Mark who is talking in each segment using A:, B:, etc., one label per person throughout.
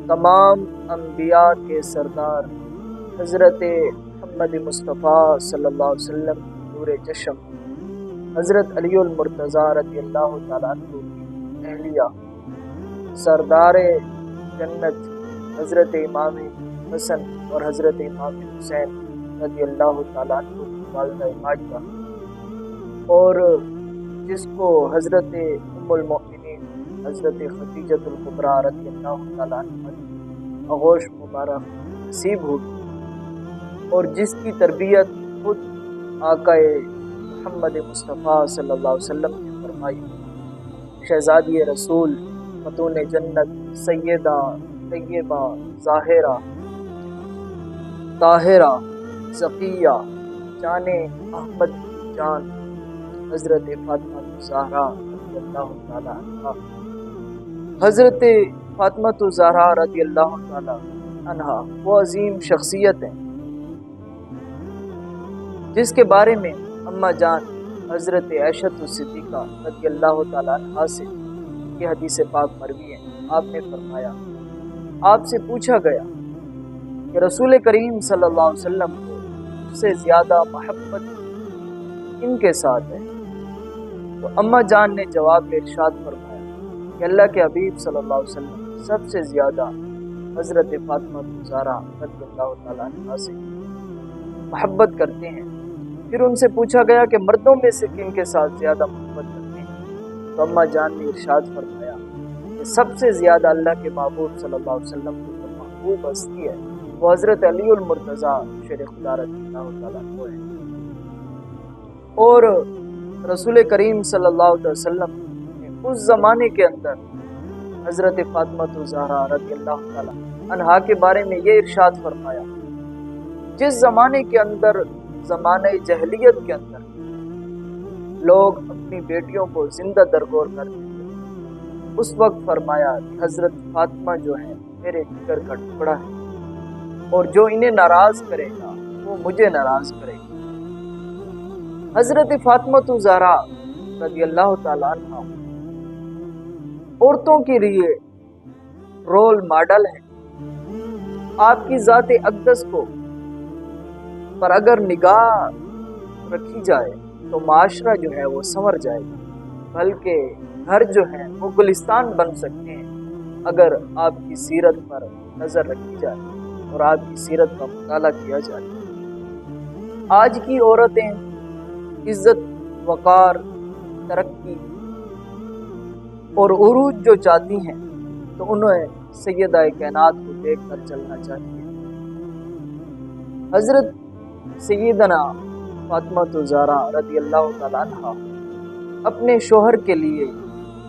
A: تمام انبیاء کے سردار حضرت محمد مصطفیٰ صلی اللہ علیہ وسلم نور چشم حضرت علی المرتضیٰ رضی اللہ تعالیٰ عنہ کی اہلیہ سردار جنت حضرت امام حسن اور حضرت امام حسین رضی اللہ تعالیٰ عنہ کی والدہ ماجدہ، اور جس کو حضرت ام المؤمنین حضرت خدیجۃ الکبریٰ رضی اللہ تعالیٰ عنہ کی آغوش مبارک نصیب ہوئی، اور جس کی تربیت خود آقا محمد مصطفیٰ صلی اللہ علیہ وسلم نے فرمائی، شہزادی رسول خاتون جنت سیدہ طیبہ ظاہرہ طاہرہ ذکیہ جان احمد جان حضرت فاطمہ الزہرا رضی اللہ تعالی عنہا۔ حضرت فاطمہ الزہرا رضی اللہ تعالی عنہا وہ عظیم شخصیت ہیں جس کے بارے میں اماں جان حضرت عائشہ الصدیقہ رضی اللہ تعالی عنہا سے یہ حدیث پاک مروی ہے۔ آپ نے فرمایا، آپ سے پوچھا گیا کہ رسول کریم صلی اللہ علیہ وسلم کو سب سے زیادہ محبت کن کے ساتھ ہے؟ تو اماں جان نے جواب میں ارشاد فرمایا کہ اللہ کے حبیب صلی اللہ علیہ وسلم سب سے زیادہ حضرت فاطمہ الزہرا رضی اللہ تعالیٰ عنہا سے محبت کرتے ہیں۔ پھر ان سے پوچھا گیا کہ مردوں میں سے کن کے ساتھ زیادہ محبت کرتے ہیں؟ تو اماں جان نے ارشاد فرمایا کہ سب سے زیادہ اللہ کے محبوب صلی اللہ علیہ وسلم کو جو محبوب ہستی ہے وہ حضرت علی المرتضیٰ شیر خدا رضی اللہ تعالیٰ عنہ ہے، اور رسول کریم صلی اللہ علیہ وسلم نے اس زمانے کے اندر حضرت فاطمہ الزہرا رضی اللہ تعالیٰ عنہا کے بارے میں یہ ارشاد فرمایا، جس زمانے کے اندر زمانہ جہلیت کے اندر لوگ اپنی بیٹیوں کو زندہ درگور کرتے تھے، اس وقت فرمایا کہ حضرت فاطمہ جو ہے میرے جگر کا ٹکڑا ہے، اور جو انہیں ناراض کرے گا وہ مجھے ناراض کرے گا۔ حضرت فاطمہ الزہرا رضی اللہ تعالیٰ عنہ عورتوں کے لیے رول ماڈل ہے۔ آپ کی ذات اقدس کو پر اگر نگاہ رکھی جائے تو معاشرہ جو ہے وہ سنور جائے گا، بلکہ گھر جو ہے وہ گلستان بن سکتے ہیں اگر آپ کی سیرت پر نظر رکھی جائے اور آپ کی سیرت کا مطالعہ کیا جائے۔ آج کی عورتیں عزت، وقار، ترقی اور عروج جو چاہتی ہیں تو انہیں سیدہ کائنات کو دیکھ کر چلنا چاہیے۔ حضرت سیدنا فاطمہ الزہرا رضی اللہ تعالیٰ عنہا اپنے شوہر کے لیے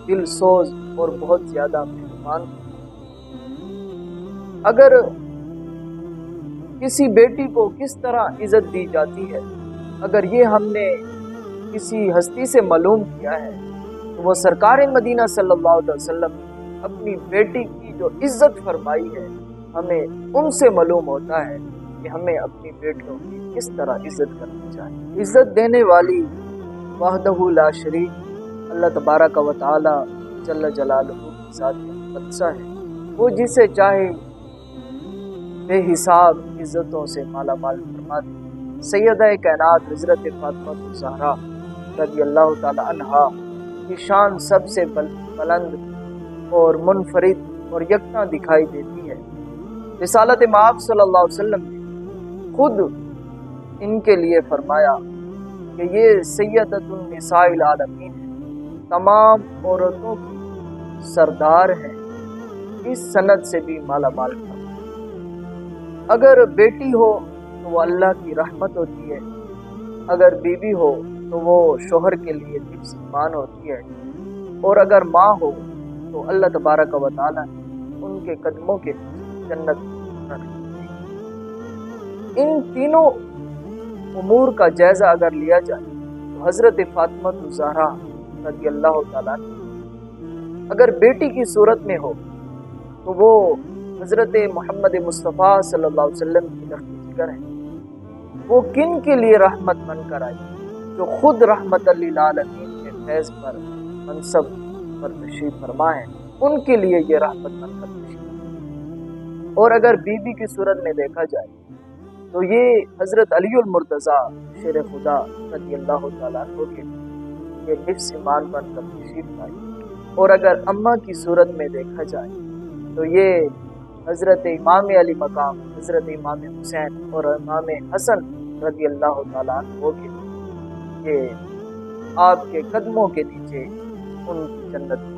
A: دل سوز اور بہت زیادہ مہربان تھی۔ اگر کسی بیٹی کو کس طرح عزت دی جاتی ہے، اگر یہ ہم نے کسی ہستی سے معلوم کیا ہے تو وہ سرکار مدینہ صلی اللہ علیہ وسلم اپنی بیٹی کی جو عزت فرمائی ہے ہمیں ان سے معلوم ہوتا ہے کہ ہمیں اپنی بیٹیوں کی کس طرح عزت کرنی چاہیے۔ عزت دینے والی وحدہ لا شریک اللہ تبارک و تعالی جل جلالہ کی ذات مقدسہ ہے، وہ جسے چاہے بے حساب عزتوں سے مالا مال فرما دے۔ سیدہ کائنات حضرت فاطمہ الزہرا رضی اللہ تعالی عنہا کی شان سب سے بلند اور منفرد اور یکساں دکھائی دیتی ہے۔ رسالت مآب صلی اللہ علیہ وسلم نے خود ان کے لیے فرمایا کہ یہ سیدۃ النساء العالمین ہے، تمام عورتوں کی سردار ہیں، اس سند سے بھی مالا مال فرمایا۔ اگر بیٹی ہو تو وہ اللہ کی رحمت ہوتی ہے، اگر بیوی ہو تو وہ شوہر کے لیے حفظ ایمان ہوتی ہے، اور اگر ماں ہو تو اللہ تبارک و تعالی ان کے قدموں کے جنت رکھتی ہے۔ ان تینوں امور کا جائزہ اگر لیا جائے تو حضرت فاطمہ الزہرا رضی اللہ تعالیٰ اگر بیٹی کی صورت میں ہو تو وہ حضرت محمد مصطفیٰ صلی اللہ علیہ وسلم کی لخت جگر ہے۔ وہ کن کے لیے رحمت بن کر آئی؟ جو خود رحمت للعالمین کے فیض پر منصب پر تشریف فرما ہے، ان کے لیے یہ رحمت بن کر تشریف۔ اور اگر بیوی کی صورت میں دیکھا جائے تو یہ حضرت علی المرتضیٰ شیر خدا رضی اللہ تعالیٰ عنہ کے یہ حفظ ایمان بن کر تشریف لائی. اور اگر اماں کی صورت میں دیکھا جائے تو یہ حضرت امام علی مقام حضرت امام حسین اور امام حسن رضی اللہ تعالیٰ عنہ کے یہ آپ کے قدموں کے نیچے ان کی جنت